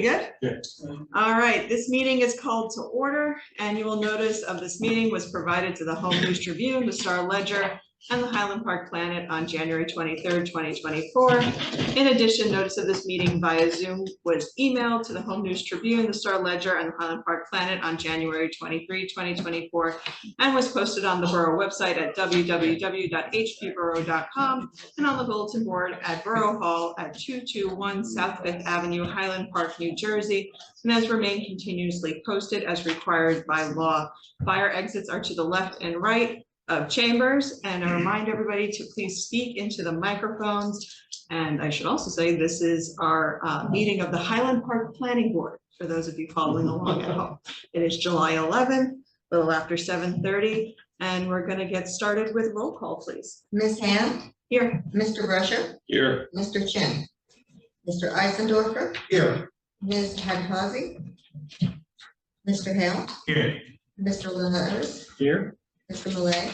we good? Yeah. All right, this meeting is called to order. Annual notice of this meeting was provided to the Home News Tribune, the Star Ledger, and the Highland Park Planet on January 23rd, 2024. In addition, notice of this meeting via Zoom was emailed to the Home News Tribune, the Star Ledger, and the Highland Park Planet on January 23, 2024, and was posted on the Borough website at www.hpborough.com and on the bulletin board at Borough Hall at 221 South Fifth Avenue, Highland Park, New Jersey, and has remained continuously posted as required by law. Fire exits are to the left and right of chambers, and I remind everybody to please speak into the microphones. And I should also say this is our meeting of the Highland Park Planning Board, for those of you following along at home. It is July 11th, a little after 7:30, and we're going to get started with roll call, please. Ms. Hand? Here. Mr. Rusher? Here. Mr. Chin? Mr. Eisendorfer? Here. Ms. Hadhazi? Mr. Hale? Here. Mr. Letters? Here. Mr. Malay?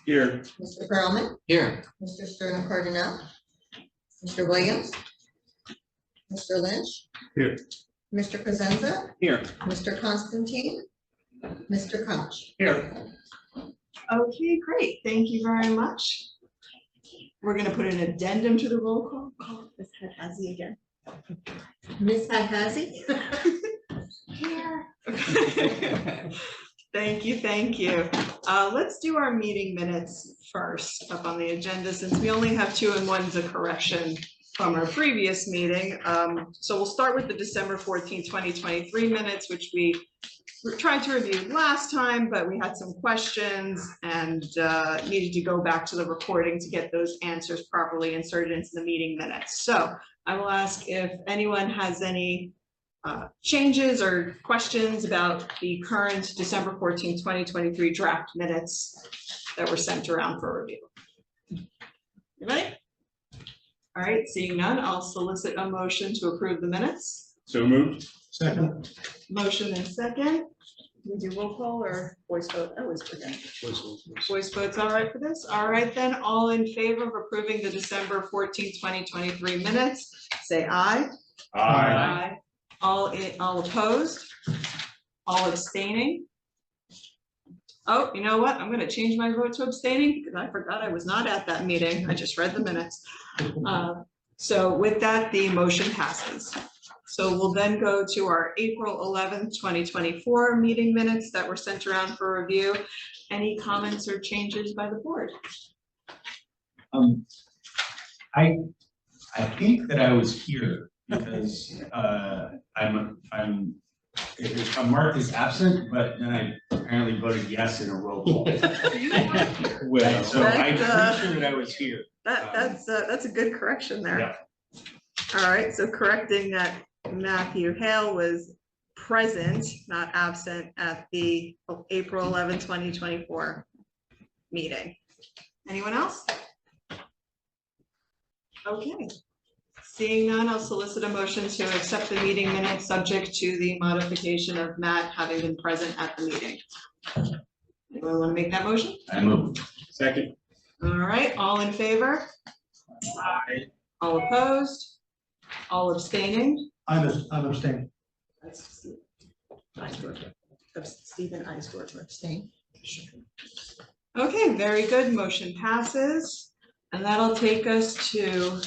Here. Mr. Perlman? Here. Mr. Sterling Cardinal? Mr. Williams? Mr. Lynch? Here. Mr. Cosenza? Here. Mr. Constantine? Mr. Koch? Here. Okay, great. Thank you very much. We're going to put an addendum to the roll call. Oh, Ms. Hadhazi again. Ms. Hadhazi? Here. Thank you, thank you. Let's do our meeting minutes first up on the agenda, since we only have two and one's a correction from our previous meeting. So we'll start with the December 14th, 2023 minutes, which we tried to review last time, but we had some questions and needed to go back to the recording to get those answers properly inserted into the meeting minutes. So I will ask if anyone has any changes or questions about the current December 14, 2023 draft minutes that were sent around for review. Anybody? All right, seeing none, I'll solicit a motion to approve the minutes. So moved. Second. Motion and second. We do roll call or voice vote? I always forget. Voice vote's all right for this? All right then, all in favor of approving the December 14, 2023 minutes, say aye. Aye. All opposed? All abstaining? Oh, you know what? I'm going to change my vote to abstaining because I forgot I was not at that meeting. I just read the minutes. So with that, the motion passes. So we'll then go to our April 11th, 2024 meeting minutes that were sent around for review. Any comments or changes by the board? I think that I was here because I'm marked as absent, but then I apparently voted yes in a roll call. Well, so I'm pretty sure that I was here. That's a good correction there. Yeah. All right, so correcting that Matthew Hale was present, not absent, at the April 11, 2024 meeting. Anyone else? Okay. Seeing none, I'll solicit a motion to accept the meeting minutes subject to the modification of Matt having been present at the meeting. Anyone want to make that motion? I moved. Second. All right, all in favor? Aye. All opposed? All abstaining? I'm abstaining. That's Stephen Eisdorfer abstain. Okay, very good. Motion passes. And that'll take us to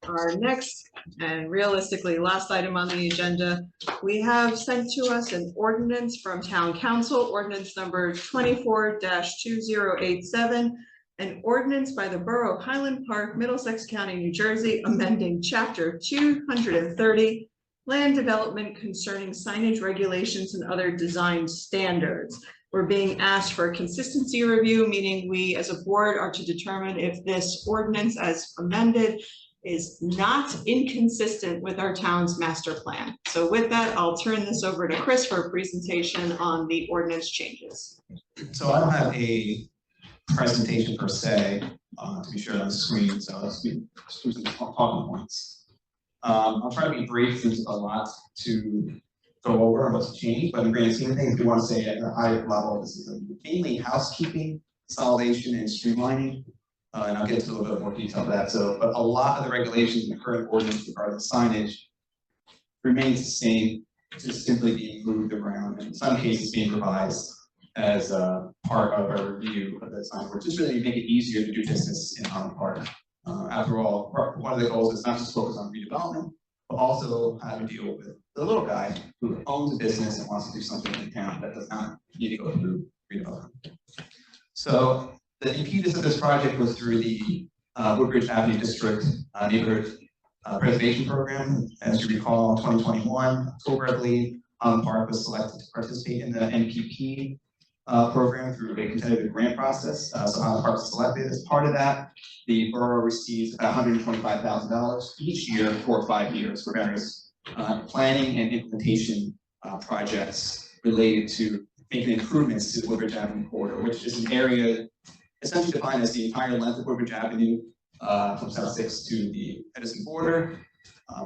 our next and realistically last item on the agenda. We have sent to us an ordinance from Town Council, ordinance number 24-2087, an ordinance by the Borough of Highland Park, Middlesex County, New Jersey, amending Chapter 230, Land Development concerning signage regulations and other design standards. We're being asked for a consistency review, meaning we as a board are to determine if this ordinance as amended is not inconsistent with our town's master plan. So with that, I'll turn this over to Chris for a presentation on the ordinance changes. So I don't have a presentation per se to be shared on the screen, so let's do some talking points. I'll try to be brief since there's a lot to go over and what's changed, but in the grand scheme of things, we want to say at a high level, this is mainly housekeeping, consolidation, and streamlining. And I'll get into a little bit more detail of that. So, but a lot of the regulations in the current ordinance regarding signage remains the same, just simply being moved around, and in some cases being revised as a part of a review of the design, which is really to make it easier to do business in Highland Park. After all, one of the goals is not just focus on redevelopment, but also how to deal with the little guy who owns a business and wants to do something in town that does not need to go through redevelopment. So the impetus of this project was through the Woodbridge Avenue District Neighborhood Preservation Program. As you recall, 2021, October, I believe, Highland Park was selected to participate in the NPP program through a competitive grant process. So Highland Park was selected. As part of that, the borough receives about $125,000 each year for 5 years for various planning and implementation projects related to making improvements to the Woodbridge Avenue corridor, which is an area essentially defined as the entire length of Woodbridge Avenue from South 6 to the Edison border,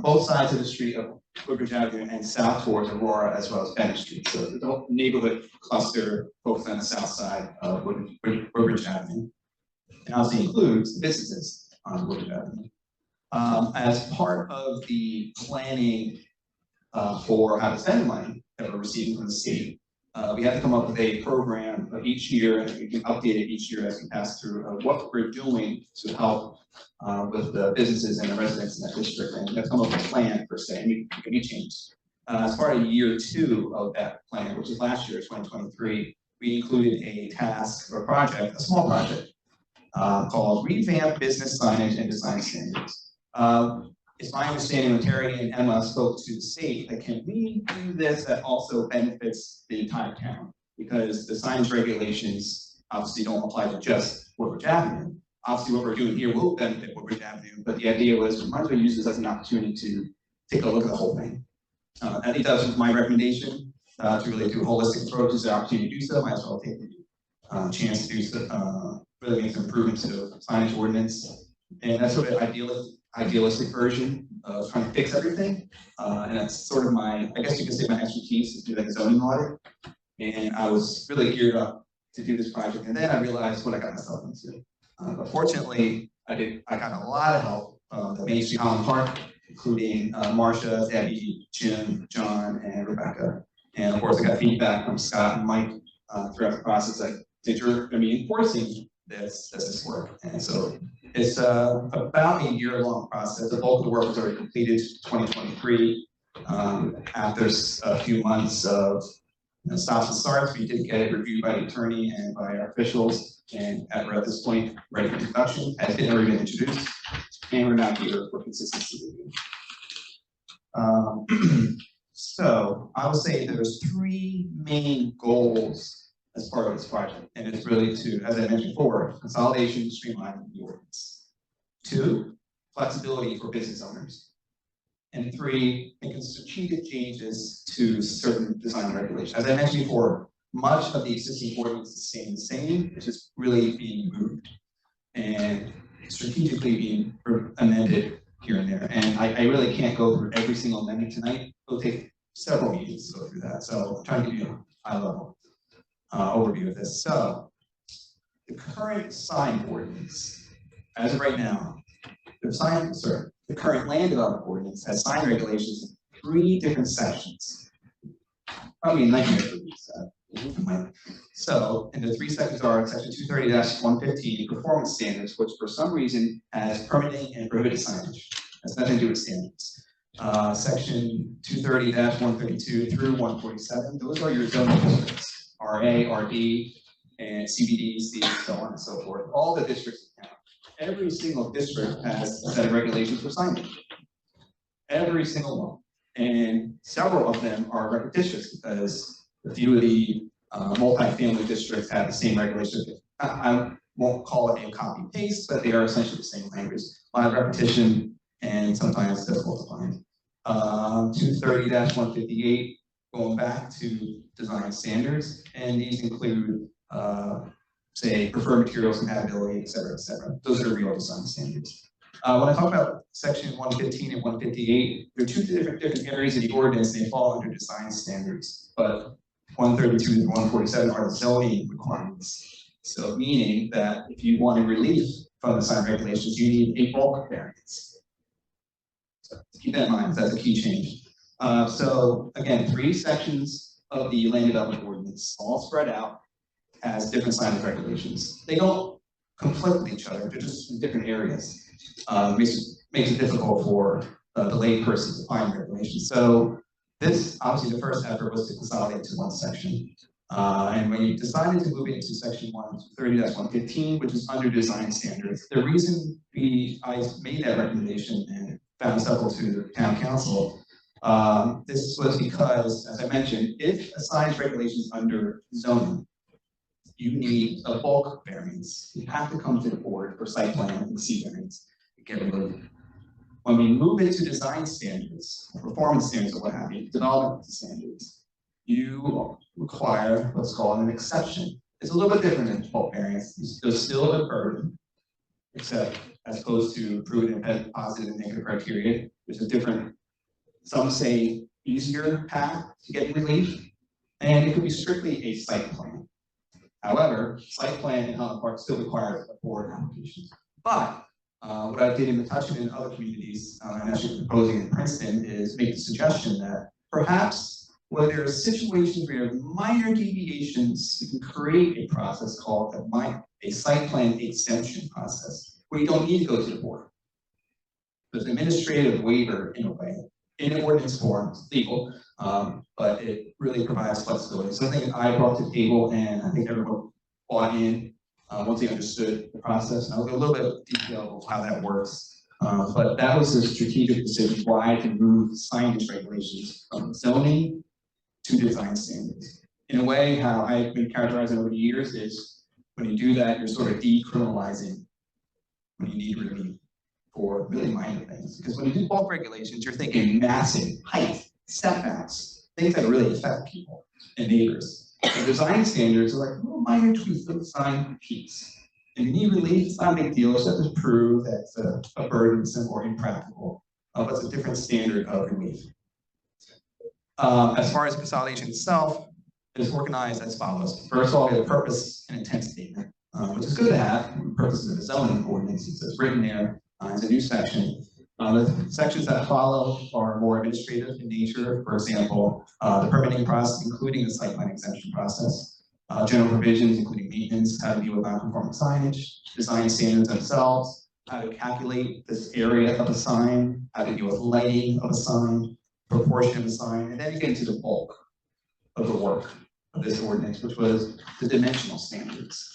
both sides of the street of Woodbridge Avenue and south towards Aurora as well as Bennett Street. So the whole neighborhood cluster focused on the south side of Woodbridge Avenue. And also includes the businesses on Woodbridge Avenue. As part of the planning for how to spend the money that we're receiving from the state, we have to come up with a program of each year, and we can update it each year as we pass through what we're doing to help with the businesses and the residents in that district, and we have to come up with a plan per se, and it can be changed. As part of year 2 of that plan, which is last year, 2023, we included a task or project, a small project, called Revamp Business Signage and Design Standards. It's my understanding when Terry and Emma spoke to the state that can we do this that also benefits the entire town? Because the signage regulations obviously don't apply to just Woodbridge Avenue. Obviously what we're doing here will benefit Woodbridge Avenue, but the idea was we might as well use this as an opportunity to take a look at the whole thing. I think that was my recommendation to really do a holistic approach. Is the opportunity to do so, might as well take the chance to do so, really make some improvements to the signage ordinance. And that's sort of idealistic version of trying to fix everything. And that's sort of my, I guess you could say my expertise is to do like a zoning audit. And I was really geared up to do this project. And then I realized what I got myself into. But fortunately, I got a lot of help at Main Street Highland Park, including Marcia, Debbie, Jim, John, and Rebecca. And of course, I got feedback from Scott and Mike throughout the process that you're going to be enforcing this work. And so it's about a year-long process. The bulk of the work was already completed 2023. After a few months of stops and starts, we did get it reviewed by the attorney and by our officials, and we're at this point ready for introduction. Has been already been introduced, and we're now here for consistency review. So I would say there's 3 main goals as part of this project, and it's really to, as I mentioned before, consolidation, streamlining the ordinance. 2, flexibility for business owners. And 3, making strategic changes to certain design regulations. As I mentioned before, much of the existing ordinance is staying the same, it's just really being moved and strategically being amended here and there. And I really can't go through every single amendment tonight. It'll take several meetings to go through that. So I'm trying to give you a high level overview of this. So the current sign ordinance, as of right now, the current land development ordinance has sign regulations in 3 different sections. Probably a nightmare for these. So, and the 3 sections are section 230-115, performance standards, which for some reason has permitting and prohibited signage. Has nothing to do with standards. Section 230-132 through 147, those are your zoning districts. RA, RD, and CBD, C, so on and so forth. All the districts in town. Every single district has a set of regulations for signage. Every single one. And several of them are record districts because a few of the multi-family districts have the same regulations. I won't call it a copy paste, but they are essentially the same language. A lot of repetition and sometimes difficult to find. 230-158. Going back to design standards, and these include, say, preferred materials compatibility, et cetera, et cetera. Those are real design standards. When I talk about section 115 and 158, there are 2 different areas of the ordinance, and they fall under design standards, but 132 and 147 are the zoning requirements. So meaning that if you want a relief from the sign regulations, you need a bulk variance. So keep that in mind, that's a key change. So again, 3 sections of the land development ordinance, all spread out as different signage regulations. They don't conflict with each other, they're just in different areas. Makes it difficult for the lay person to find regulations. So this, obviously, the first effort was to consolidate to one section. And when you decided to move it into section 130-115, which is under design standards, the reason I made that recommendation and found acceptable to the town council, this was because, as I mentioned, if a signage regulation is under zoning, you need a bulk variance. You have to come to the board for site plan and C variance to get removed. When we move into design standards, performance standards, or what have you, development standards, you require what's called an exception. It's a little bit different than bulk variance. There's still a burden, except as opposed to proven and positive and negative criteria, there's a different, some say easier path to getting relief, and it could be strictly a site plan. However, site plan in Highland Park still requires a board application. But what I did in Metuchen and other communities, and actually proposing in Princeton, is make the suggestion that perhaps where there are situations where you have minor deviations, you can create a process called a site plan exemption process, where you don't need to go to the board. There's an administrative waiver in a way, in an ordinance form, it's legal, but it really provides flexibility. Something I brought to the table, and I think everyone bought in once they understood the process. And I'll go a little bit of detail of how that works. But that was a strategic decision why to move signage regulations from zoning to design standards. In a way, how I've been characterizing over the years is when you do that, you're sort of decriminalizing when you need relief for really minor things. Because when you do bulk regulations, you're thinking massive height, setbacks, things that really affect people and neighbors. The design standards are like little minor tweaks of the sign piece. And you need relief, it's not a big deal, it's just to prove that it's a burdensome or impractical, but it's a different standard of relief. As far as consolidation itself, it is organized as follows. First of all, we have a purpose and intent statement, which is good to have. The purpose of the zoning ordinance, it's written there, it's a new section. The sections that follow are more administrative in nature. For example, the permitting process, including the site plan exemption process, general provisions, including maintenance, how to deal with non-conforming signage, design standards themselves, how to calculate this area of a sign, how to deal with lighting of a sign, proportion of the sign, and then you get into the bulk of the work of this ordinance, which was the dimensional standards.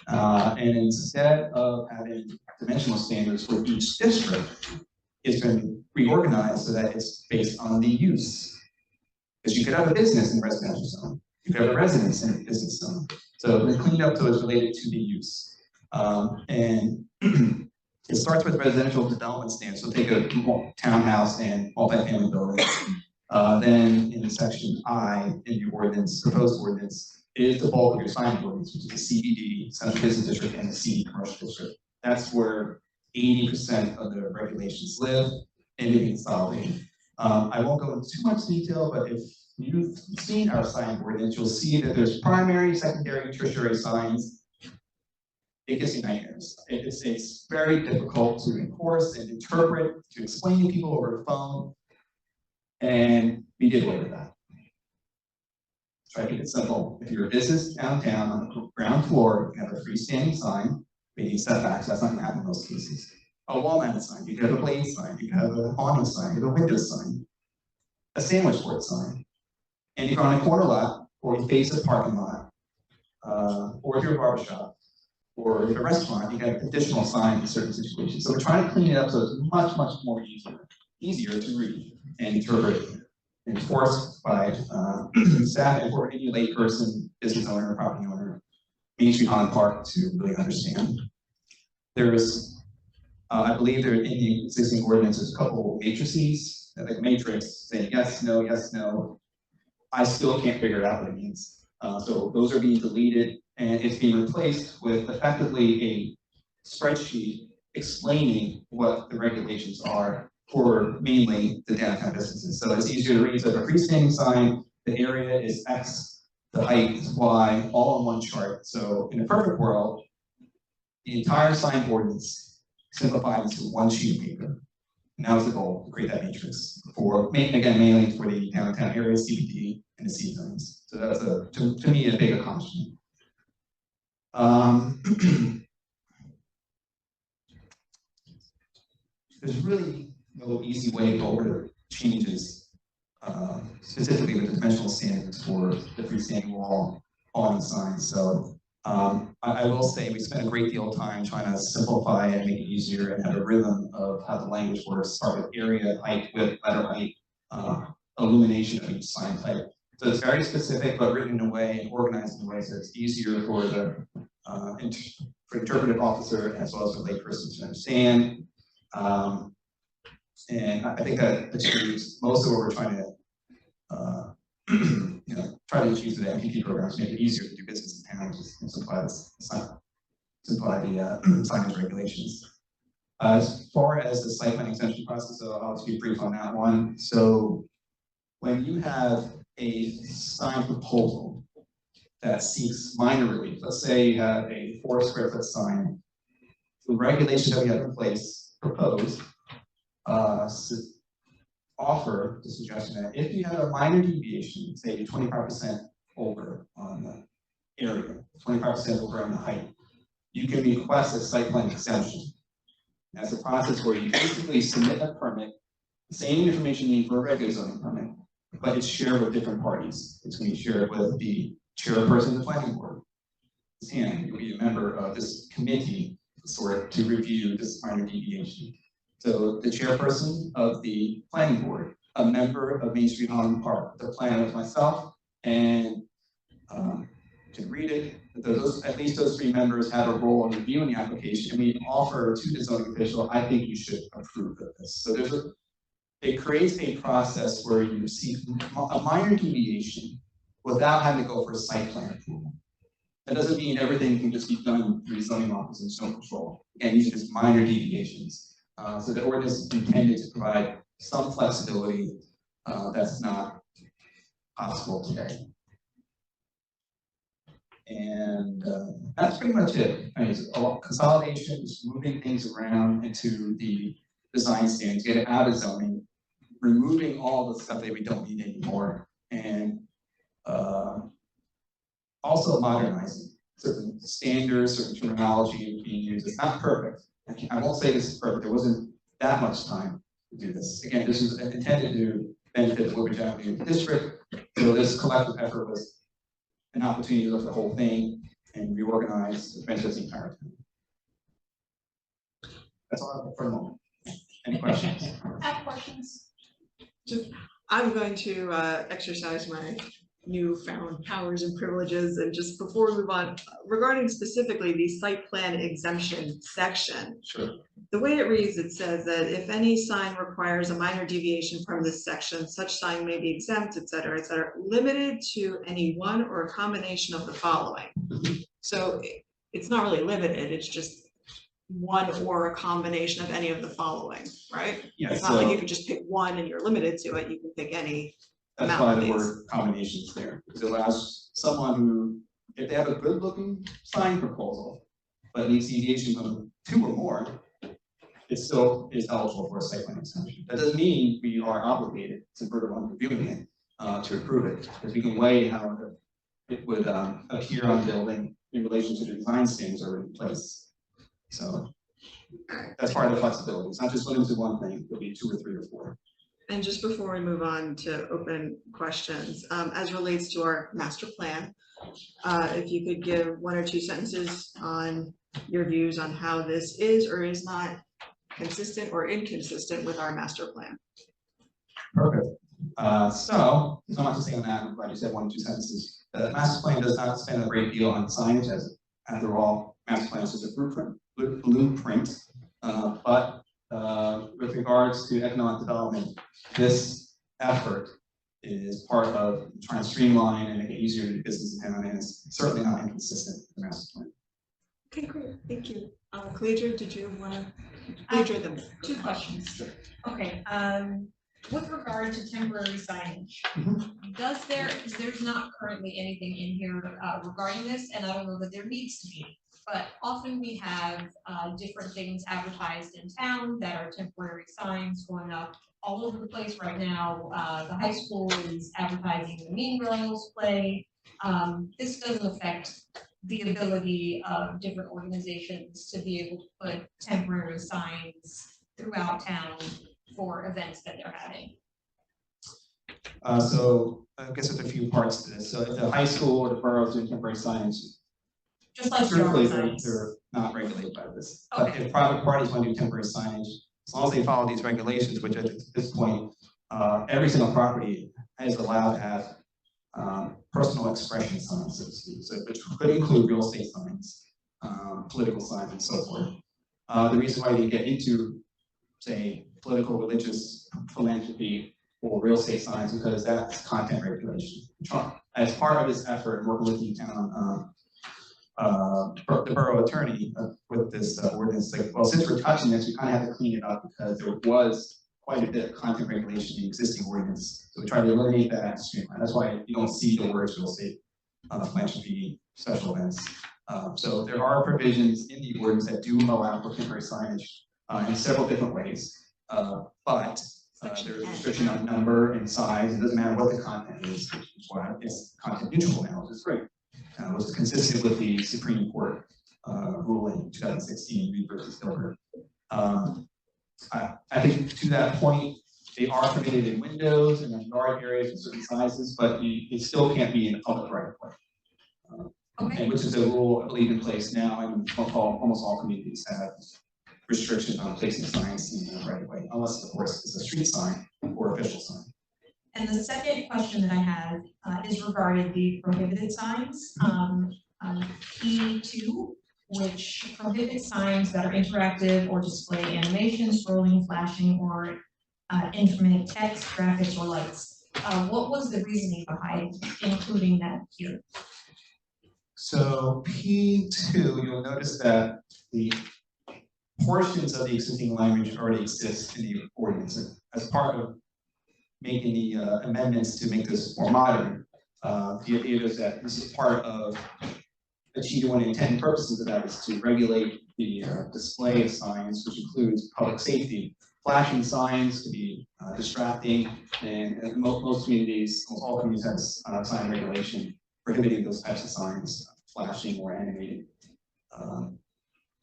And instead of having dimensional standards for each district, it's been reorganized so that it's based on the use. Because you could have a business in a residential zone, you could have a residence in a business zone. So it's cleaned up so it's related to the use. And it starts with residential development standards. So take a townhouse and multifamily building. Then in section I in your ordinance, proposed ordinance, is the bulk of your sign ordinance, which is the CBD, Central Business District, and the C Commercial District. That's where 80% of the regulations live and they consolidate. I won't go into too much detail, but if you've seen our sign ordinance, you'll see that there's primary, secondary, tertiary signs. It gives you nightmares. It's very difficult to enforce and interpret, to explain to people over the phone. And we did away with that. Try to keep it simple. If you're a business downtown on the ground floor, you have a freestanding sign, meaning setbacks, that's not gonna happen in most cases. A wall-mounted sign, you could have a blade sign, you could have an awning sign, you could have a window sign, a sandwich board sign. And if you're on a corner lot, or you face a parking lot, or if you're a barbershop, or if you're a restaurant, you have additional signs in certain situations. So we're trying to clean it up so it's much, much more easier to read and interpret, enforced by staff and for any lay person, business owner, property owner, Main Street Highland Park to really understand. There's, I believe there in the existing ordinance, there's a couple matrices, like matrix saying yes, no, yes, no. I still can't figure out what it means. So those are being deleted and it's being replaced with effectively a spreadsheet explaining what the regulations are for mainly the downtown businesses. So it's easier to read. So the freestanding sign, the area is X, the height is Y, all in one chart. So in a perfect world, the entire sign ordinance simplified into one sheet of paper. And that was the goal, to create that matrix for, mainly for the downtown area, CBD, and the C zones. So that's to me, a big accomplishment. There's really no easy way to go over the changes, specifically with the dimensional standards for the freestanding wall on the sign. So I will say we spent a great deal of time trying to simplify and make it easier and have a rhythm of how the language works, start with area, height, width, letter height, illumination of each sign type. So it's very specific, but written in a way and organized in a way so it's easier for the interpretive officer as well as the layperson to understand. And I think that achieves most of what we're trying to try to achieve through the MPP programs, make it easier to do business in town, just simplify the signage regulations. As far as the site plan exemption process, so I'll just be brief on that one. So when you have a sign proposal that seeks minor relief, let's say you have a 4 square foot sign, the regulations that we have in place proposed offer the suggestion that if you have a minor deviation, say 25% over on the area, 25% over on the height, you can request a site plan exemption. That's a process where you basically submit a permit, the same information you need for a regular zoning permit, but it's shared with different parties. It's going to be shared with the chairperson of the planning board, and you'll be a member of this committee to review this minor deviation. So the chairperson of the planning board, a member of Main Street Holland Park, the planner is myself, and to read it, at least those 3 members have a role in reviewing the application, and we offer to the zoning official, I think you should approve of this. So it creates a process where you see a minor deviation without having to go for a site plan approval. That doesn't mean everything can just be done through the zoning office and zone control. Again, these are just minor deviations. So the ordinance is intended to provide some flexibility that's not possible today. And that's pretty much it. I mean, it's a lot consolidation, just moving things around into the design standards, getting out of zoning, removing all the stuff that we don't need anymore, and also modernizing certain standards, certain terminology being used. It's not perfect. I won't say this is perfect. There wasn't that much time to do this. Again, this is intended to benefit the Woodbridge Avenue district. So this collective effort was an opportunity to look at the whole thing and reorganize the entire town. That's all I have for the moment. Any questions? I have questions. I'm going to exercise my newfound powers and privileges, and just before we move on, regarding specifically the site plan exemption section. Sure. The way it reads, it says that if any sign requires a minor deviation from this section, such sign may be exempt, et cetera, limited to any one or a combination of the following. So it's not really limited, it's just one or a combination of any of the following, right? Yeah, It's not like you can just pick one and you're limited to it, you can pick any. That's why the word combination is there. It allows someone who, if they have a good looking sign proposal, but needs deviation of 2 or more, it still is eligible for a site plan exemption. That doesn't mean we are obligated to further on reviewing it to approve it, because we can weigh how it would appear on the building in relation to the design standards already in place. So that's part of the flexibility. It's not just limited to one thing, it'll be 2 or 3 or 4. And just before we move on to open questions, as relates to our master plan, if you could give 1 or 2 sentences on your views on how this is or is not consistent or inconsistent with our master plan. Perfect. So there's not much to say on that. I'm glad you said 1 or 2 sentences. The master plan does not spend a great deal on signage, as after all, master plan is just a blueprint. But with regards to economic development, this effort is part of trying to streamline and make it easier to do business in town, and it's certainly not inconsistent with the master plan. Okay, great, thank you. Cleaver, did you want to? Cleaver them. 2 questions. Okay, with regard to temporary signage, there's not currently anything in here regarding this, and I don't know that there needs to be. but often we have different things advertised in town that are temporary signs going up all over the place right now. The high school is advertising the Mean Girls play. This doesn't affect the ability of different organizations to be able to put temporary signs throughout town for events that they're having. So I guess there's a few parts to this. So if the high school or the borough is doing temporary signage, Just like strictly, your they're signs. they're not regulated by this. But Okay. if private parties want to do temporary signage, as long as they follow these regulations, which at this point, every single property is allowed to have personal expression signs, so to speak. So which could include real estate signs, political signs, and so forth. The reason why they get into, say, political, religious, philanthropy, or real estate signs, because that's content regulation. As part of this effort, working with the town, the borough attorney with this ordinance, like, well, since we're touching this, we kind of have to clean it up because there was quite a bit of content regulation in the existing ordinance. So we try to eliminate that streamline. That's why you don't see the words real estate, philanthropy, special events. So there are provisions in the ordinance that do allow for temporary signage in several different ways. But there's a restriction on number and size. It doesn't matter what the content is, which is why it's content neutral now, which is great. Which is consistent with the Supreme Court ruling in 2016, Reed versus Gilbert. I think to that point, they are permitted in windows and in yard areas in certain sizes, but it still can't be in a public right of way. Okay. And which is a rule, I believe, in place now, and almost all communities have restrictions on placing signs in the right of way, unless, of course, it's a street sign or official sign. And the second question that I have is regarding the prohibited signs. P2, which prohibits signs that are interactive or display animation, scrolling, flashing, or intermittent text, graphics, or lights. What was the reasoning behind including that here? So P2, you'll notice that the portions of the existing language already exist in the ordinance. As part of making the amendments to make this more modern, the idea is that this is part of achieving one of the intended purposes of that is to regulate the display of signs, which includes public safety. Flashing signs can be distracting, and most communities, almost all communities have sign regulation prohibiting those types of signs, flashing or animated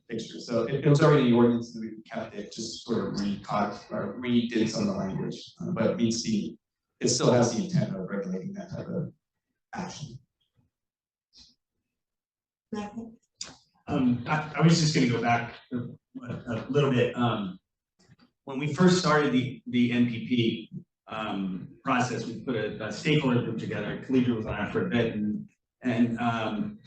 fixtures. So it was already in the ordinance, and we kept it, just sort of redid some of the language, but it still has the intent of regulating that type of action. I was just gonna go back a little bit. When we first started the NPP process, we put a stakeholder group together. Collegiate was on it for a bit, and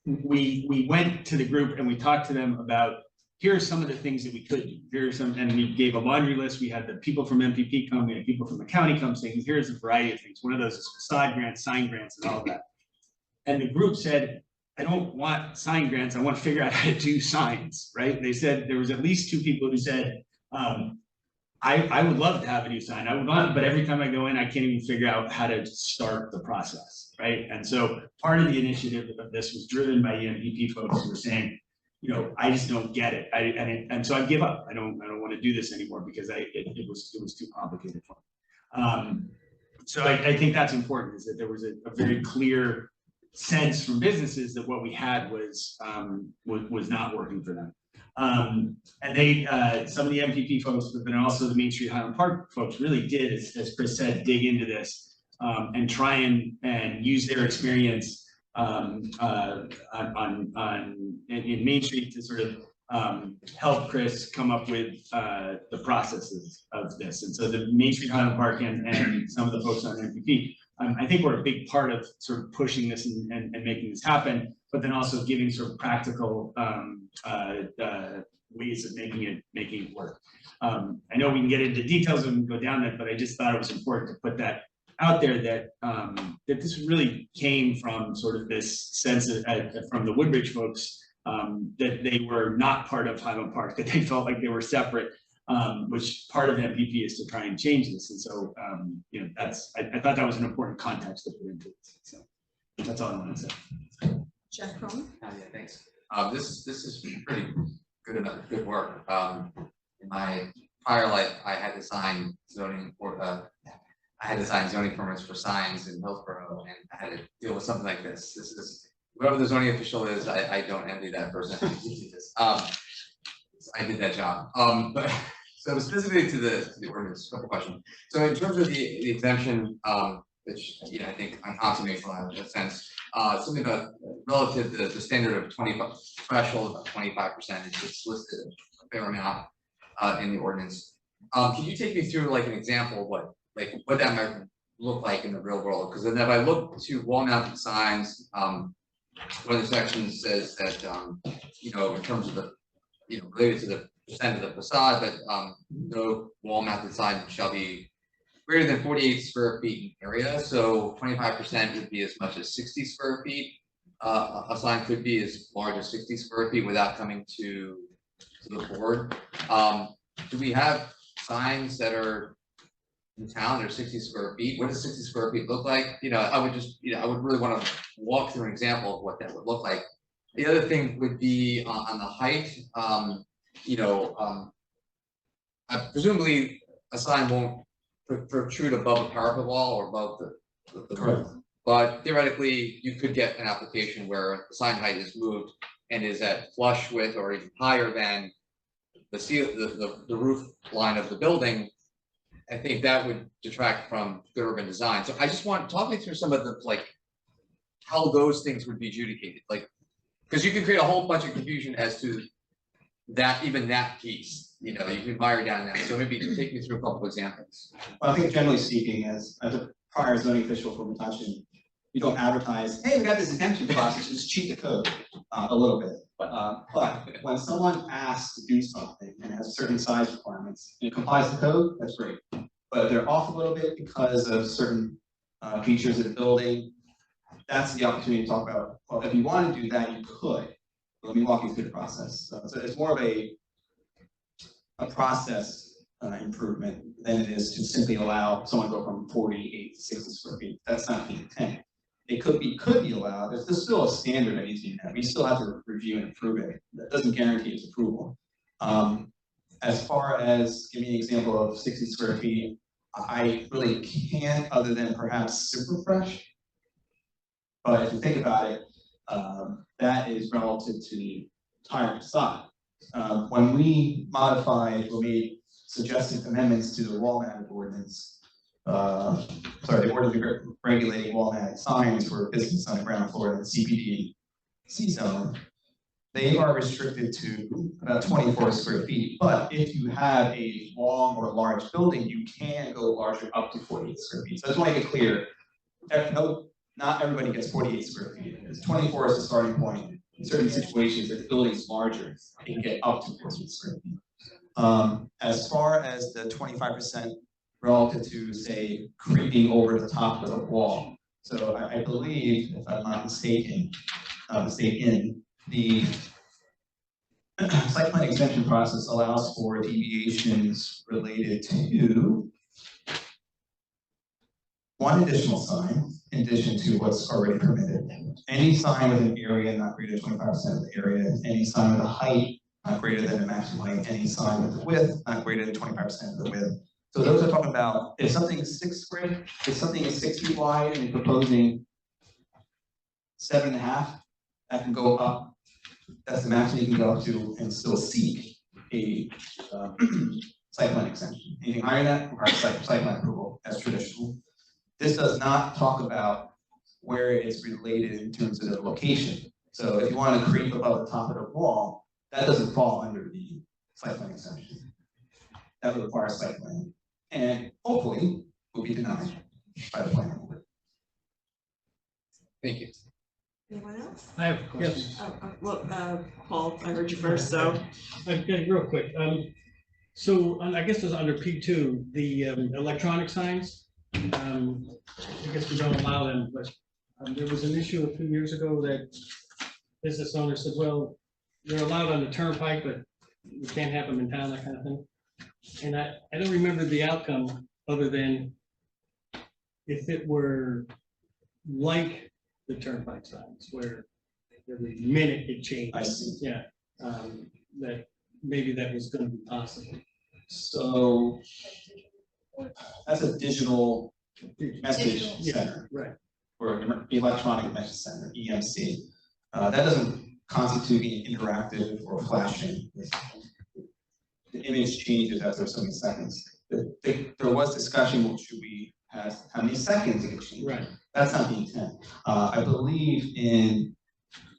we went to the group and we talked to them about, here are some of the things that we could do. Here are some, and we gave a laundry list. We had the people from MPP come, we had people from the county come saying, here's a variety of things. One of those is facade grants, sign grants, and all of that. And the group said, I don't want sign grants, I want to figure out how to do signs, right? They said, there was at least 2 people who said, I would love to have a new sign, I would want, but every time I go in, I can't even figure out how to start the process, right? And so part of the initiative of this was driven by the MPP folks who were saying, you know, I just don't get it. And so I give up. I don't want to do this anymore because it was too complicated for me. So I think that's important, is that there was a very clear sense from businesses that what we had was not working for them. And they, some of the MPP folks, but then also the Main Street Highland Park folks really did, as Chris said, dig into this and try and use their experience in Main Street to sort of help Chris come up with the processes of this. And so the Main Street Highland Park and some of the folks on MPP, I think we're a big part of sort of pushing this and making this happen, but then also giving sort of practical ways of making it work. I know we can get into details and go down that, but I just thought it was important to put that out there, that that this really came from sort of this sense of, from the Woodbridge folks, that they were not part of Highland Park, that they felt like they were separate, which part of MPP is to try and change this. And so, you know, I thought that was an important context to put into this. So that's all I want to say. Jeff Cohen? Yeah, thanks. This is pretty good work. In my prior life, I had to sign zoning permits for signs in Hillsborough, and I had to deal with something like this. This is, whoever the zoning official is, I don't envy that person. I did that job. But so specifically to the ordinance, couple questions. So in terms of the exemption, which, you know, I think unconstitutional in a sense, something about relative to the standard of 25 threshold of 25%, it's listed a fair amount in the ordinance. Can you take me through like an example of what that might look like in the real world? Because then if I look to wall mounted signs, one of the sections says that you know, in terms of the, you know, related to the percent of the facade, that no wall mounted sign shall be greater than 48 square feet in area. So 25% would be as much as 60 square feet. A sign could be as large as 60 square feet without coming to the board. Do we have signs that are in town that are 60 square feet? What does 60 square feet look like? You know, I would just, you know, I would really want to walk through an example of what that would look like. The other thing would be on the height. You know, presumably a sign won't protrude above a parapet wall or above the roof. But theoretically, you could get an application where the sign height is moved and is at flush with or even higher than the roof line of the building. I think that would detract from good urban design. So I just want to talk me through some of the, like, how those things would be adjudicated, like, because you can create a whole bunch of confusion as to that, even that piece, you know, you can mire down that. So maybe take me through a couple of examples. Well, I think generally speaking, as a prior zoning official for Metuchen, you don't advertise, hey, we got this exemption process, just cheat the code a little bit. But when someone asks to do something and has certain size requirements and it complies with the code, that's great. But if they're off a little bit because of certain features of the building, that's the opportunity to talk about, well, if you want to do that, you could. Let me walk you through the process. So it's more of a process improvement than it is to simply allow someone to go from 48 to 60 square feet. That's not the intent. It could be allowed. There's still a standard that needs to be met. We still have to review and approve it. That doesn't guarantee its approval. As far as giving an example of 60 square feet, I really can't, other than perhaps super fresh. But if you think about it, that is relative to the entire facade. When we modified or made suggested amendments to the wall mounted ordinance, the ordinance regulating wall mounted signs for business on the ground floor in the CPD C zone, they are restricted to about 24 square feet. But if you have a long or large building, you can go larger up to 48 square feet. So I just want to get clear. Not everybody gets 48 square feet. It's 24 is the starting point. In certain situations, if the building is larger, it can get up to 48 square feet. As far as the 25% relative to, say, creeping over the top of the wall. So I believe, if I'm not mistaken, the site plan extension process allows for deviations related to one additional sign in addition to what's already permitted. Any sign with an area not greater than 25% of the area, any sign with a height not greater than the maximum height, any sign with the width not greater than 25% of the width. So those are talking about if something is 6 feet wide and you're proposing 7.5, that can go up. That's the maximum you can go up to and still seek a site plan extension. Anything higher than that requires site plan approval as traditional. This does not talk about where it's related in terms of the location. So if you want to creep above the top of the wall, that doesn't fall under the site plan extension. That would require site plan. And hopefully will be denied by the planning board. Thank you. Anyone else? I have a question. Well, Paul, I heard you first, so. Okay, real quick. So I guess it's under P2, the electronic signs. I guess we don't allow them, but there was an issue a few years ago that business owners said, well, they're allowed on the turnpike, but you can't have them in town, that kind of thing. And I don't remember the outcome other than if it were like the turnpike signs, where every minute it changed. I see. Yeah, that maybe that was gonna be possible. So that's a digital message Yeah, center, right. or electronic message center, EMC. That doesn't constitute being interactive or flashing. The image changes after so many seconds. There was discussion, well, should we have how many seconds it could change? Right. That's not the intent. I believe in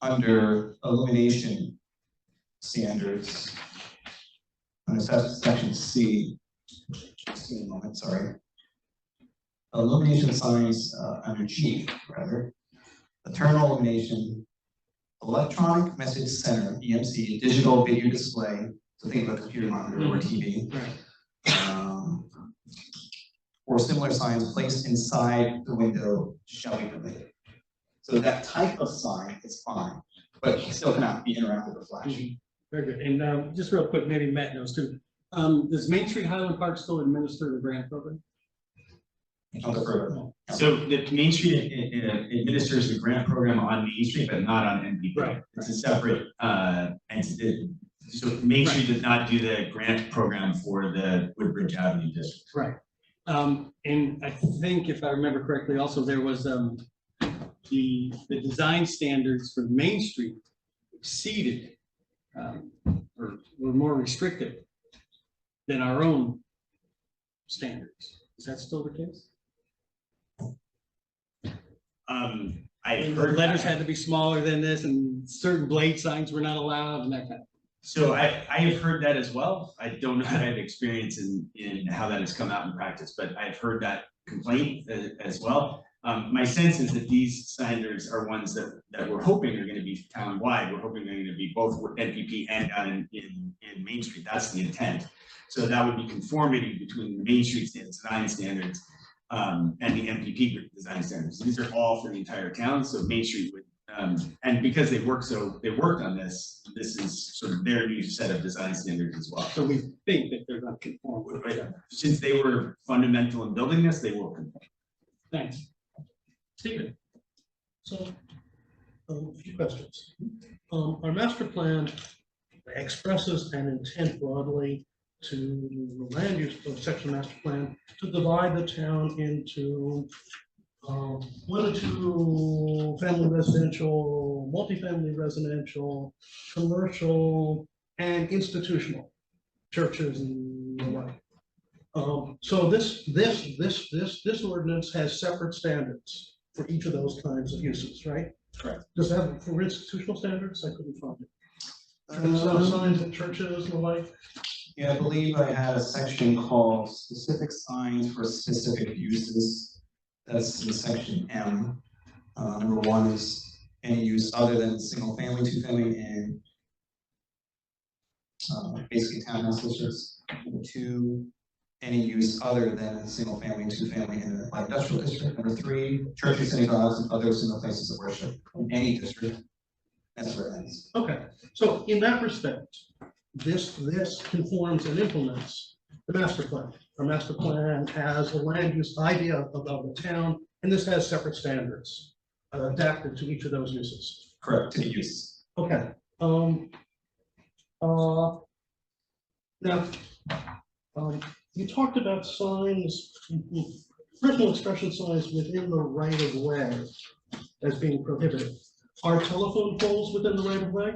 under illumination standards, under section C, just a moment, sorry. Illumination signs under G, rather. Eternal illumination, electronic message center, EMC, digital video display, so think of a computer monitor or TV. Right. Or similar signs placed inside the window shall be permitted. So that type of sign is fine, but it still cannot be interactive or flashy. Very good. And just real quick, maybe Matt knows too. Does Main Street Highland Park still administer the grant program? I'll defer. So the Main Street administers the grant program on Main Street, but not on NPP. Right. It's a separate entity. So Main Street does not do the grant program for the Woodbridge Avenue district. Right. And I think if I remember correctly, also there was the design standards for Main Street exceeded or were more restrictive than our own standards. Is that still the case? I The heard letters had to be smaller than this, and certain blade signs were not allowed, and that kind of. So I have heard that as well. I don't know that I have experience in how that has come out in practice, but I've heard that complaint as well. My sense is that these standards are ones that we're hoping are going to be town-wide. We're hoping they're going to be both with NPP and down in Main Street. That's the intent. So that would be conformity between the Main Street design standards and the MPP design standards. These are all for the entire town. So Main Street would, and because they worked on this, this is sort of their new set of design standards as well. So we think that they're not conform with But it. since they were fundamental in building this, they will conform. Thanks. Stephen? So, a few questions. Our master plan expresses an intent broadly to the land use of section master plan to divide the town into 1 or 2 family residential, multifamily residential, commercial, and institutional churches and the like. So this ordinance has separate standards for each of those kinds of uses, right? Correct. Does it have for institutional standards? I couldn't find it. Signs of churches and the like. Yeah, I believe I had a section called specific signs for specific uses. That's in section M. Number 1 is any use other than single family, 2-family, and basically townhouse districts. Number 2, any use other than a single family, 2-family, in a light industrial district. Number 3, churches, synagogues, and other single places of worship in any district. That's where it ends. Okay, so in that respect, this conforms and implements the master plan. Our master plan has a land use idea of the town, and this has separate standards adapted to each of those uses. Correct, to the use. Okay. Now, you talked about signs, personal expression signs within the right of way as being prohibited. Are telephone poles within the right of way?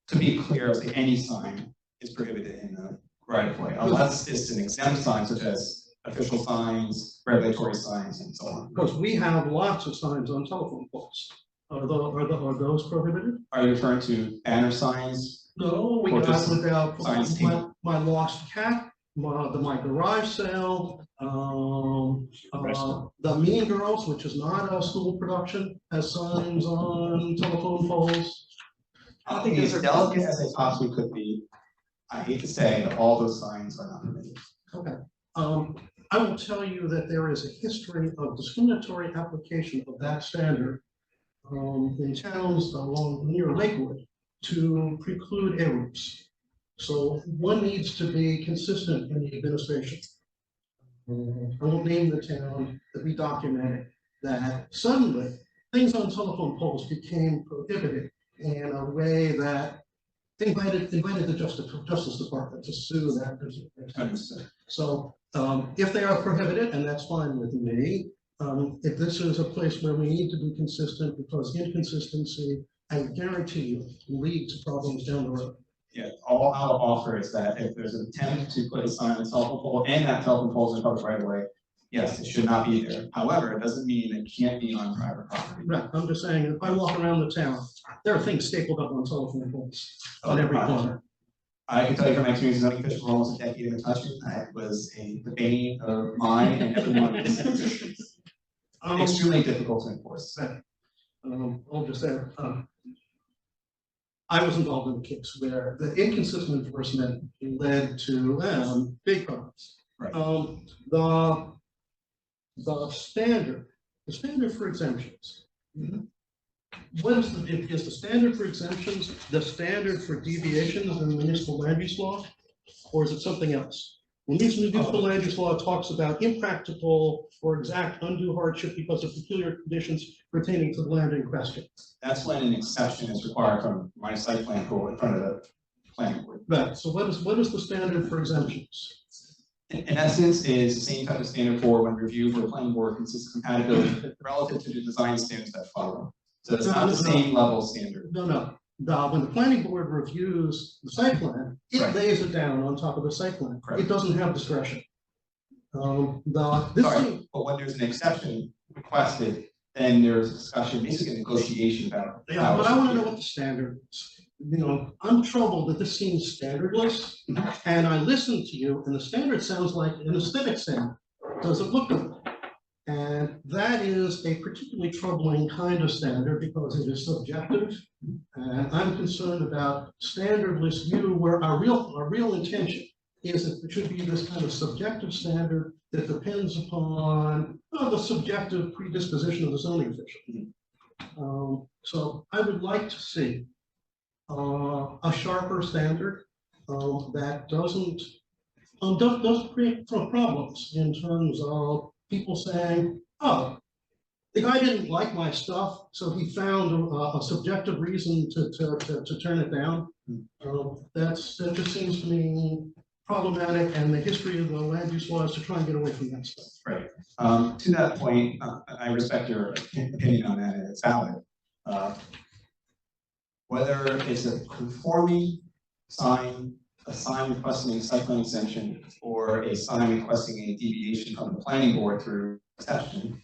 To be clear, I'll say any sign is prohibited in the right of way, unless it's an exempt sign such as official signs, regulatory signs, and so on. Because we have lots of signs on telephone poles. Are those prohibited? Are you referring to banner signs? No, we Or got just without signs my lost cat, my garage sale, the Mean Girls, which is not a school production, has signs on telephone poles. I think as delicate as they possibly could be, I hate to say that all those signs are not permitted. Okay. I will tell you that there is a history of discriminatory application of that standard in towns along near Lakewood to preclude errors. So one needs to be consistent in the administration. I won't name the town that we documented that suddenly things on telephone poles became prohibited in a way that invited the Justice Department to sue that person. So, if they are prohibited, and that's fine with me, if this is a place where we need to be consistent, because inconsistency, I guarantee you, will lead to problems down the road. Yeah, all I'll offer is that if there's an attempt to put a sign on a telephone pole and that telephone pole is in public right away, yes, it should not be there. However, it doesn't mean it can't be on private property. Right, I'm just saying, if I walk around the town, there are things stapled up on telephone poles on every corner. I can tell you from my experience as zoning official for almost a decade in the country, that was the bane of mine and everyone's. Extremely difficult to enforce. I'll just say, I was involved in a case where the inconsistent enforcement led to big problems. Right. The standard for exemptions. What is is the standard for exemptions the standard for deviations in municipal land use law, or is it something else? When municipal land use law talks about impractical or exact undue hardship because of peculiar conditions pertaining to the land in question. That's when an exception is required from my site plan approval in front of the planning board. Right, so what is the standard for exemptions? In essence, is the same type of standard for when review for a planning board consists of compatibility relative to the design standards that follow. So it's not the same level standard. No. When the planning board reviews the site plan, it Right. lays it down on top of the site plan. Correct. It doesn't have discretion. Sorry, but when there's an exception requested, then there's discussion, basically a negotiation about. Yeah, but I want to know what the standard is. I'm troubled that this seems standardless, and I listen to you, and the standard sounds like an aesthetic standard. Does it look good? And that is a particularly troubling kind of standard because it is subjective. And I'm concerned about standardless view where our real intention is that there should be this kind of subjective standard that depends upon the subjective predisposition of the zoning official. So I would like to see a sharper standard that doesn't create problems in terms of people saying, oh, the guy didn't like my stuff, so he found a subjective reason to turn it down. That just seems to me problematic, and the history of the land use law is to try and get away from that stuff. Right. To that point, I respect your opinion on that, and it's valid. Whether it's a conforming sign, a sign requesting a site plan extension, or a sign requesting a deviation from the planning board through exception,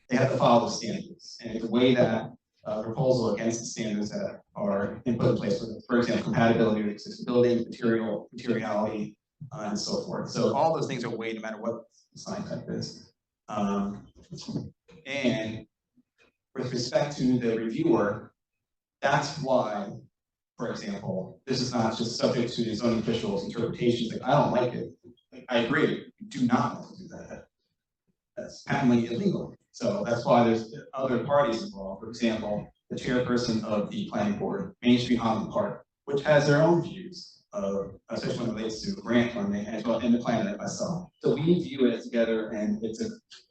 they have to follow the standards. And the way that proposal against the standards that are put in place, for example, compatibility with accessibility, materiality, and so forth. So all those things are weighed no matter what the sign type is. And with respect to the reviewer, that's why, for example, this is not just subject to the zoning official's interpretations. Like, I don't like it. Like, I agree. You do not want to do that. That's patently illegal. So that's why there's other parties involved. For example, the chairperson of the planning board, Main Street Holland Park, which has their own views of, especially when it relates to grant funding as well, and the plan myself. So we view it together, and it's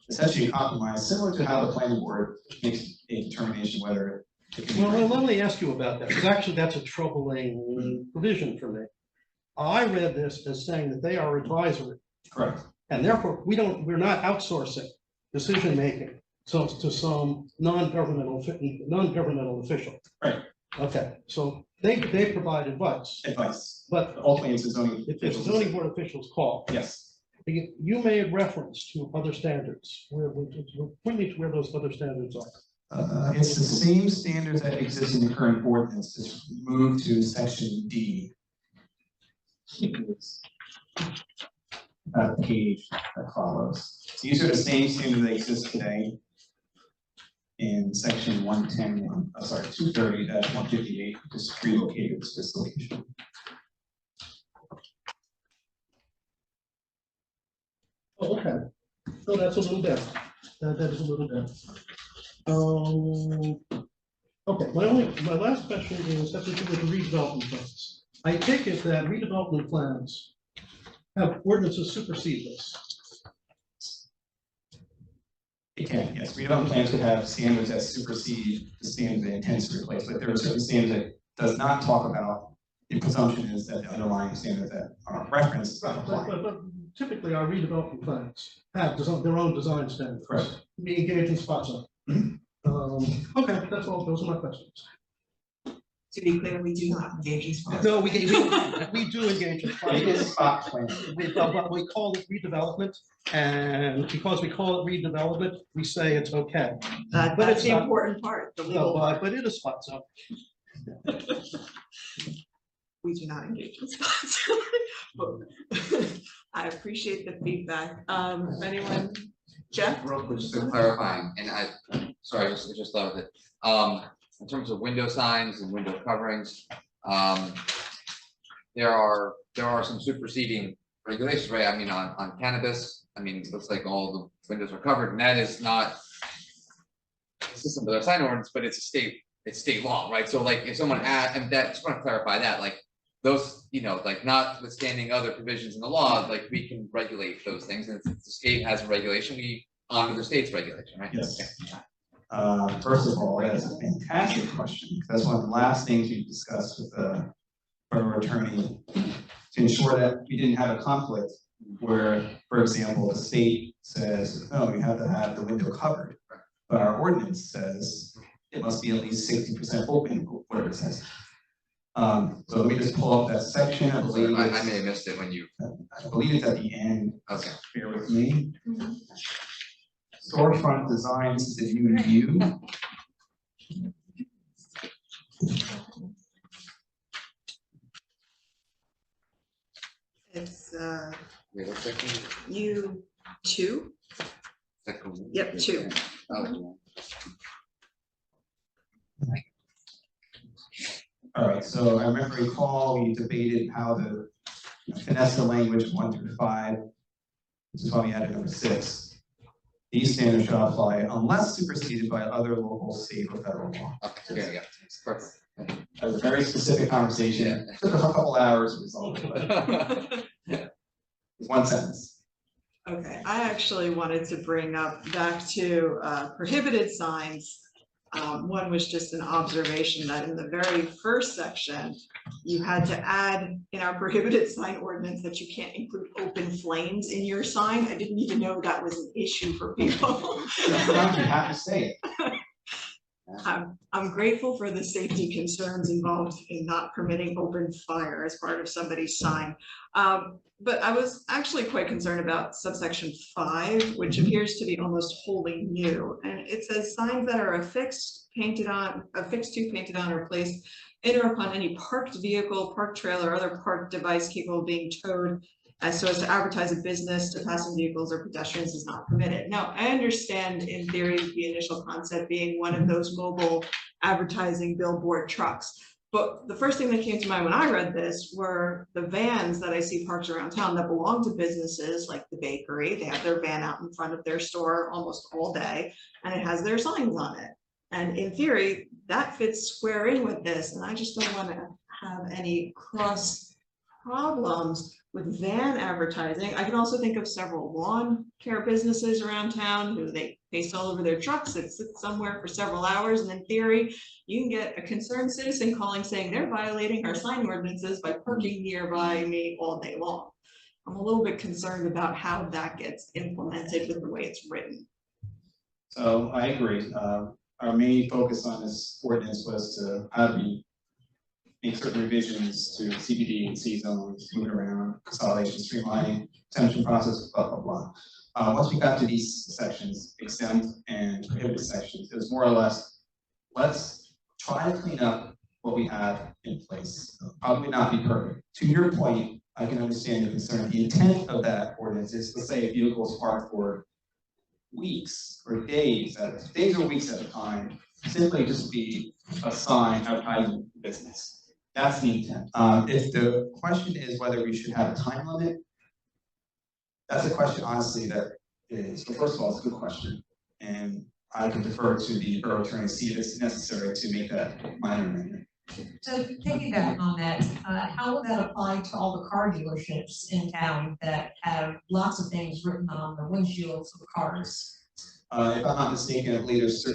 essentially a compromise, similar to how the planning board makes a determination whether. Well, let me ask you about that, because actually that's a troubling provision for me. I read this as saying that they are advisory. Correct. And therefore, we're not outsourcing decision-making to some non-governmental official. Right. Okay, so they provide advice. Advice. But ultimately, it's a zoning. It's a zoning board official's call. Yes. You made reference to other standards. Point me to where those other standards are. It's the same standards that exist in the current ordinance. Just move to section D. That page that follows. So these are the same standards that exist today in section 110, 230-158, just relocated to this location. Oh, okay. So that's a little better. That is a little better. Okay, my last question is has to do with the redevelopment plans. I take it that redevelopment plans have ordinances supersede this. It can, yes. Redevelopment plans could have standards that supersede the standards they intend to replace, but there are certain standards that does not talk about. The presumption is that the underlying standards that are referenced apply. But typically our redevelopment plans have their own design standards. Correct. We engage in spot zoning. Okay, that's all, those are my questions. To be clear, we do not engage in spot. No, we do engage in spot It is zoning. spot plan. But we call it redevelopment, and because we call it redevelopment, we say it's okay. But That's it's the not- important part, the No, legal part. but it is spot zone. We do not engage in spots. I appreciate the feedback. Anyone? Jeff? Real quick, just to clarifying, and sorry, I just thought of it. In terms of window signs and window coverings, there are some superseding regulations, right? I mean, on cannabis, I mean, it looks like all the windows are covered, and that is not consistent with our sign ordinance, but it's state law, right? So like, if someone and that, just want to clarify that, like, those, like notwithstanding other provisions in the law, like we can regulate those things, and if the state has a regulation, we honor the state's regulation, right? Yes. First of all, that is a fantastic question, because that's one of the last things we discussed with the borough attorney to ensure that we didn't have a conflict where, for example, the state says, no, you have to have the window covered, but our ordinance says it must be at least 60% open, whatever it says. So let me just pull up that section. I believe I may have missed it when you, I believe it's at the end. okay. Bear with me. Storefront designs, did you review? It's Wait, what section? U2. Second. Yep, 2. Oh, All right, so I recall we debated how to finesse the language 1 through 5. This is why we added number 6. These standards shall apply unless superseded by other local, state, or federal law. okay, there you go. Perfect. That was a very specific conversation. It took us a couple hours to resolve it, but one sentence. Okay, I actually wanted to bring up back to prohibited signs. One was just an observation that in the very first section, you had to add in our prohibited sign ordinance that you can't include open flames in your sign. I didn't even know that was an issue for people. Sometimes you have to say it. I'm grateful for the safety concerns involved in not permitting open fire as part of somebody's sign. But I was actually quite concerned about subsection 5, which appears to be almost wholly new. And it says signs that are affixed to, painted on, or placed in or upon any parked vehicle, parked trailer, or other parked device capable of being towed so as to advertise a business to passing vehicles or pedestrians is not permitted. Now, I understand in theory the initial concept being one of those mobile advertising billboard trucks. But the first thing that came to mind when I read this were the vans that I see parked around town that belong to businesses like the bakery. They have their van out in front of their store almost all day, and it has their signs on it. And in theory, that fits square in with this, and I just don't want to have any cross problems with van advertising. I can also think of several lawn care businesses around town who they paste all over their trucks that sit somewhere for several hours, and in theory, you can get a concerned citizen calling saying they're violating our sign ordinances by parking nearby me all day long. I'm a little bit concerned about how that gets implemented with the way it's written. So I agree. Our main focus on this ordinance was to how do we make certain revisions to CBD and C zones, move it around, consolidation, streamlining, exemption process, blah, blah, blah. Once we got to these sections, exempt and prohibited sections, it was more or less, let's try to clean up what we have in place. Probably not be perfect. To your point, I can understand your concern. The intent of that ordinance is to say a vehicle is parked for weeks or days or weeks at a time, simply just be a sign advertising business. That's the intent. If the question is whether we should have a time limit, that's a question honestly that is, well, first of all, it's a good question. And I can defer to the borough attorney to see if it's necessary to make that minor amendment. So piggyback on that, how would that apply to all the car dealerships in town that have lots of things written on the windshields of cars? If I'm not mistaken, I believe there's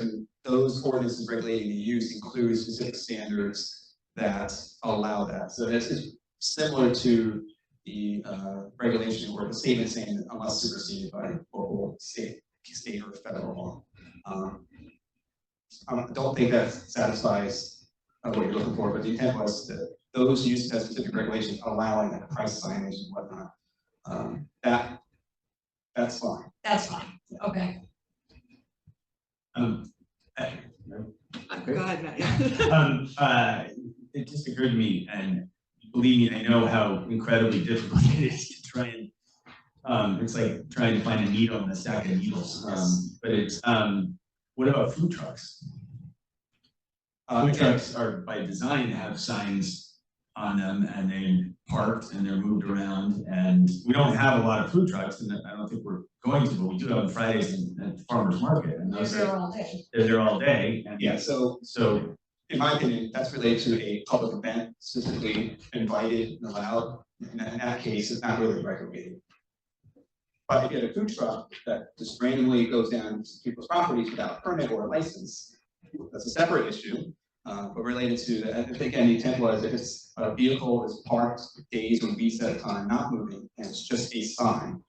those ordinances regulating the use include specific standards that allow that. So this is similar to the regulation or the statement saying that unless superseded by local, state or federal law. I don't think that satisfies what you're looking for, but the intent was that those uses have specific regulations allowing that price signage and whatnot. That's fine. That's fine, okay. Go ahead, Matt. Yeah. It just occurred to me, and believe me, I know how incredibly difficult it is to try and, it's like trying to find a needle in a stack of needles. But it's, what about food trucks? Food trucks are by design to have signs on them, and they're parked and they're moved around, and we don't have a lot of food trucks, and I don't think we're going to, but we do have on Fridays at the farmer's market, and They're those there are, all day. they're there all day, and Yeah, so so in my opinion, that's related to a public event, specifically invited and allowed. In that case, it's not really regulated. But if you have a food truck that just randomly goes down to people's properties without a permit or a license, that's a separate issue. But related to, I think, the intent was if it's a vehicle is parked days or weeks at a time, not moving, and it's just a sign,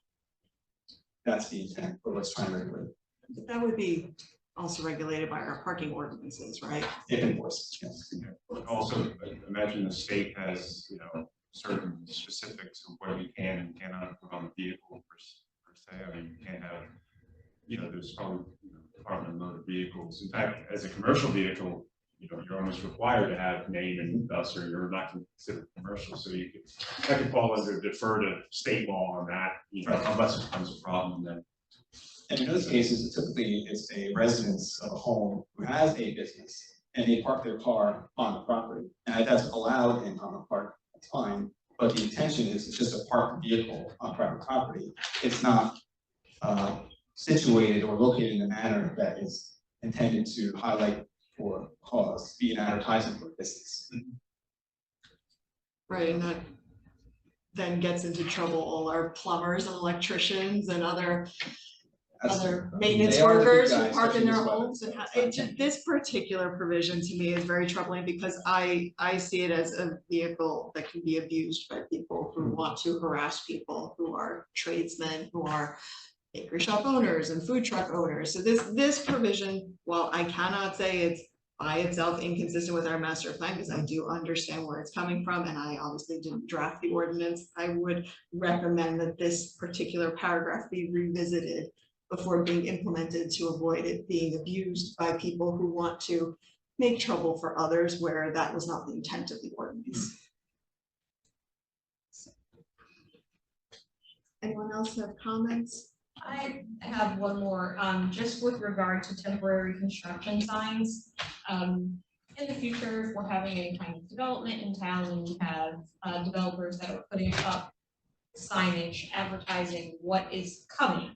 that's the intent for what's trying to regulate. That would be also regulated by our parking ordinances, right? If enforced, yes. Also, imagine the state has, you know, certain specifics of what you can and cannot put on the vehicle per se. I mean, you can't have, you know, there's probably, you know, Department of Motor Vehicles. In fact, as a commercial vehicle, you know, you're almost required to have name and thus, or you're not considered commercial. So you could, that could fall under defer to state law on that, you know, unless it becomes a problem then. And in those cases, typically it's a residence of a home who has a business and they park their car on the property. And if that's allowed in common park, that's fine. But the intention is it's just a parked vehicle on private property. It's not situated or located in a manner that is intended to highlight or cause, be an advertisement for business. Right, and that then gets into trouble all our plumbers and electricians and other maintenance They are the good workers who guys, park in especially their this weather. homes. And it just, this particular provision to me is very troubling because I see it as a vehicle that can be abused by people who want to harass people, who are tradesmen, who are bakery shop owners and food truck owners. So this provision, while I cannot say it's by itself inconsistent with our master plan, because I do understand where it's coming from, and I obviously didn't draft the ordinance, I would recommend that this particular paragraph be revisited before being implemented to avoid it being abused by people who want to make trouble for others where that was not the intent of the ordinance. Anyone else have comments? I have one more, just with regard to temporary construction signs. In the future, if we're having any kind of development in town and we have developers that are putting up signage advertising what is coming.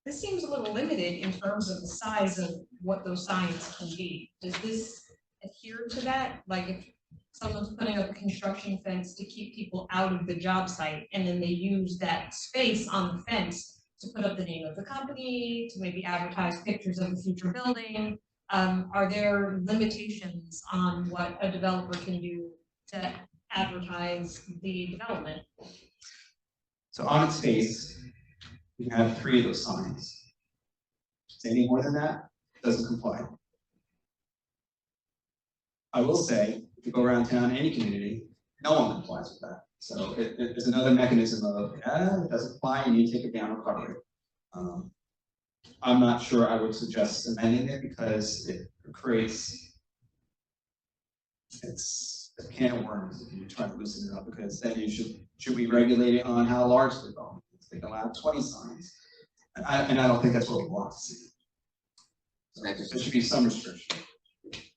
This seems a little limited in terms of the size of what those signs can be. Does this adhere to that? Like if someone's putting up a construction fence to keep people out of the job site, and then they use that space on the fence to put up the name of the company, to maybe advertise pictures of the future building. Are there limitations on what a developer can do to advertise the development? So on its face, you can have 3 of those signs. Any more than that doesn't comply. I will say, if you go around town, any community, no one complies with that. So it's another mechanism of, it doesn't apply, you need to take it down or cover it. I'm not sure I would suggest amending it because it creates, it's a can of worms if you try to loosen it up, because then you should we regulate it on how large they're going. They can allow 20 signs. And I don't think that's what we want to see. So there should be some restriction.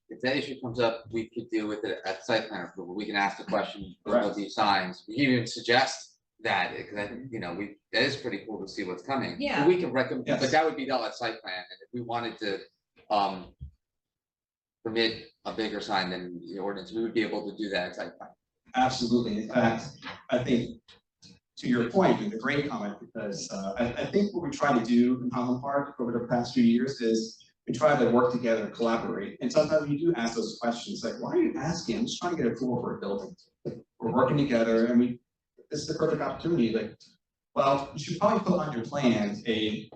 If that issue comes up, we could deal with it at site plan approval. We can ask the question Correct. about these signs. We can even suggest that, because I think, you know, that is pretty cool to see what's coming. Yeah. But we can recommend, Yes. but that would be done at site plan, and if we wanted to, permit a bigger sign than the ordinance, we would be able to do that at site plan. Absolutely. In fact, I think to your point, it's a great comment, because I think what we try to do in Highland Park over the past few years is we try to work together and collaborate. And sometimes we do ask those questions, like, why are you asking? I'm just trying to get approval for a building. We're working together, and this is the perfect opportunity, like, well, you should probably put on your plans a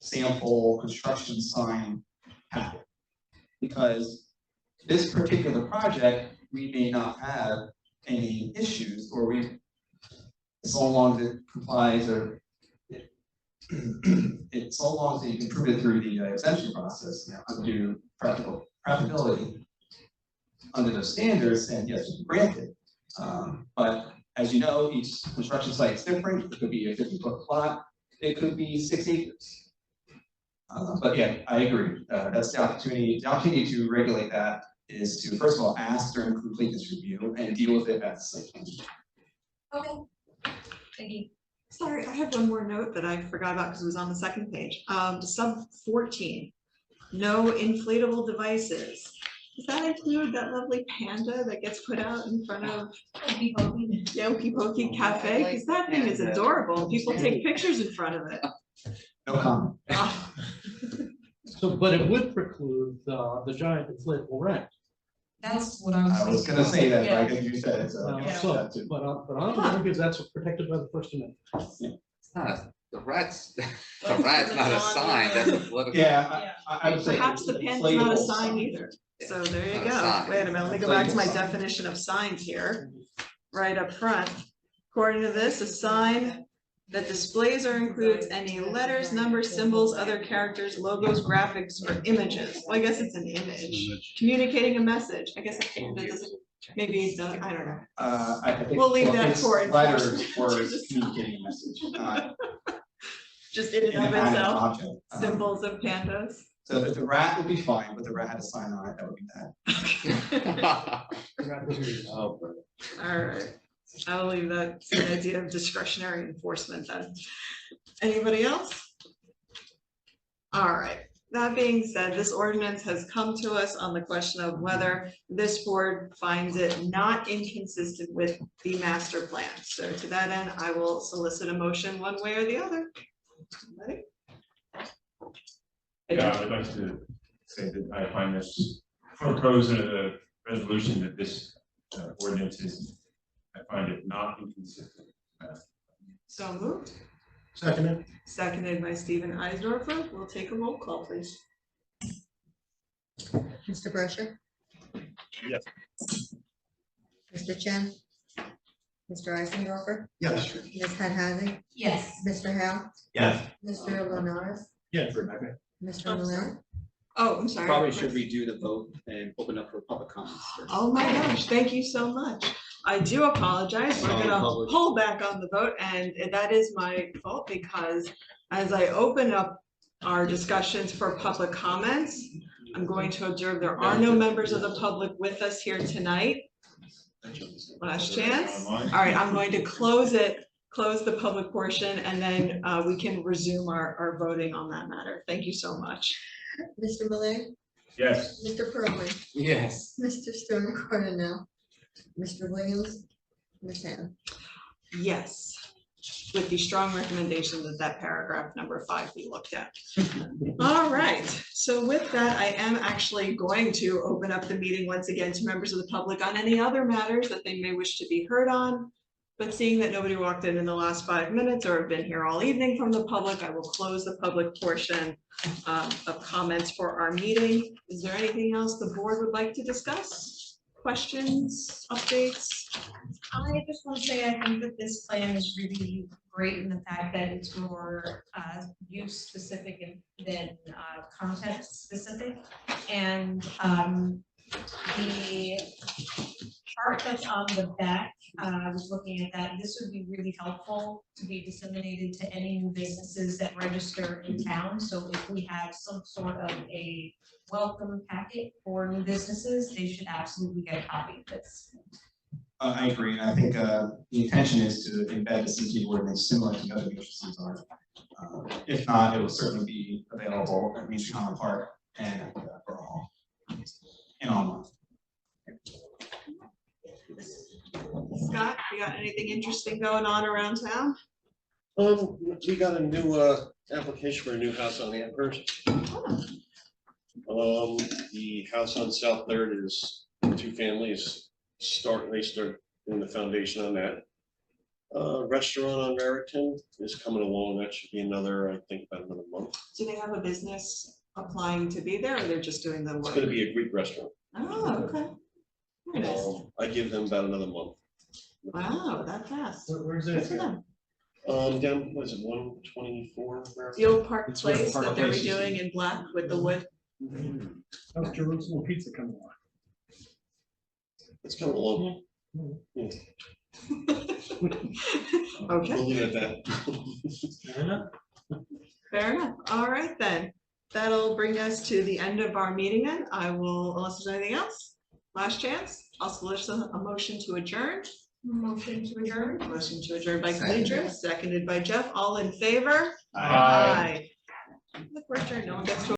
sample construction sign packet. Because this particular project, we may not have any issues, or so long as it complies, or it's so long as you can prove it through the exemption process, undue practicability under those standards, and yes, you can grant it. But as you know, each construction site is different. It could be a 50-foot plot. It could be 6 acres. But yeah, I agree. That's the opportunity. The opportunity to regulate that is to, first of all, ask during completeness review and deal with it at the site plan. Okay. Thank you. Sorry, I have one more note that I forgot about because it was on the second page. Sub 14, no inflatable devices. Does that include that lovely panda that gets put out in front of Yoki Pokey Cafe? Because that thing is adorable. People take pictures in front of it. No comment. Oh, So, but it would preclude the giant inflatable ramp. That's what I was. I was gonna say that, but I think you said it, so. Yeah. So, that too. but I don't know, because that's protected by the First Amendment. It's not, the rat's not a sign, that's a political. Yeah, I would say. perhaps the panda's not a inflatable sign either. So there you Not a go. sign. Wait a minute, let me go back to my Inflatable sign. definition of signs here, right up front. According to this, a sign that displays or includes any letters, numbers, symbols, other characters, logos, graphics, or images. Well, I guess it's an image. Communicating a message. I guess a panda doesn't, maybe it does, I don't know. I think. We'll leave that it's for letters enforcement. for communicating a message, not Just in and an of animate itself, object. symbols of pandas. So if the rat would be fine, but the rat had a sign on it, that would be bad. Oh, brother. All right, I'll leave that to the idea of discretionary enforcement then. Anybody else? All right, that being said, this ordinance has come to us on the question of whether this board finds it not inconsistent with the master plan. So to that end, I will solicit a motion one way or the other. Ready? Yeah, I would like to say that I find this proposed in the resolution that this ordinance is, I find it not inconsistent. So moved, Seconded. seconded by Stephen Eisdorfer. We'll take a roll call, please. Mr. Brusher? Yes. Mr. Chen? Mr. Eisendorfer? Yes. Ms. Hadhazy? Yes. Mr. Hal? Yes. Mr. Linares? Yes. Mr. Malone? Oh, I'm sorry. Probably should redo the vote and open up for public comments. Oh my gosh, thank you so much. I do apologize. We're gonna Public. pull back on the vote, and that is my fault because as I open up our discussions for public comments, I'm going to observe there are no members of the public with us here tonight. Last chance. All right, I'm going to close the public portion, and then we can resume our voting on that matter. Thank you so much. Mr. Malay? Yes. Mr. Pearlman? Yes. Mr. Stone Cordero? Mr. Williams? Ms. Ham? Yes, with the strong recommendation that that paragraph number 5 be looked at. All right, so with that, I am actually going to open up the meeting once again to members of the public on any other matters that they may wish to be heard on. But seeing that nobody walked in the last 5 minutes or have been here all evening from the public, I will close the public portion of comments for our meeting. Is there anything else the board would like to discuss? Questions, updates? I just want to say, I think that this plan is really great in the fact that it's more use specific than context specific. And the chart that's on the back, I was looking at that, this would be really helpful to be disseminated to any new businesses that register in town. So if we have some sort of a welcome packet for new businesses, they should absolutely get a copy of this. I agree, and I think the intention is to embed the CT ordinance similar to the other agencies are. If not, it will certainly be available at Main Street Highland Park and for all, and online. Scott, you got anything interesting going on around town? We got a new, application for a new house on Amherst. The house on South Third is 2 families, they start doing the foundation on that. Restaurant on Raritan is coming along, that should be another, I think, about another month. Do they have a business applying to be there, or they're just doing the It's work? gonna be a Greek restaurant. Oh, okay. Very nice. I give them about another month. Wow, that fast. Where's Good it? for them. Down, was it 124? The old Park It's where Place Park that they're Place is. redoing in black with the wood. How's Jerusalem Pizza coming along? It's coming along. Okay, We'll leave it at that. Fair enough. fair enough. All right, then. That'll bring us to the end of our meeting then. I will, unless there's anything else, last chance, I'll solicit a motion to adjourn. Motion to adjourn. Motion to adjourn by Cleaver, seconded by Jeff. All in favor? Aye. Look, we're adjourned. No one gets to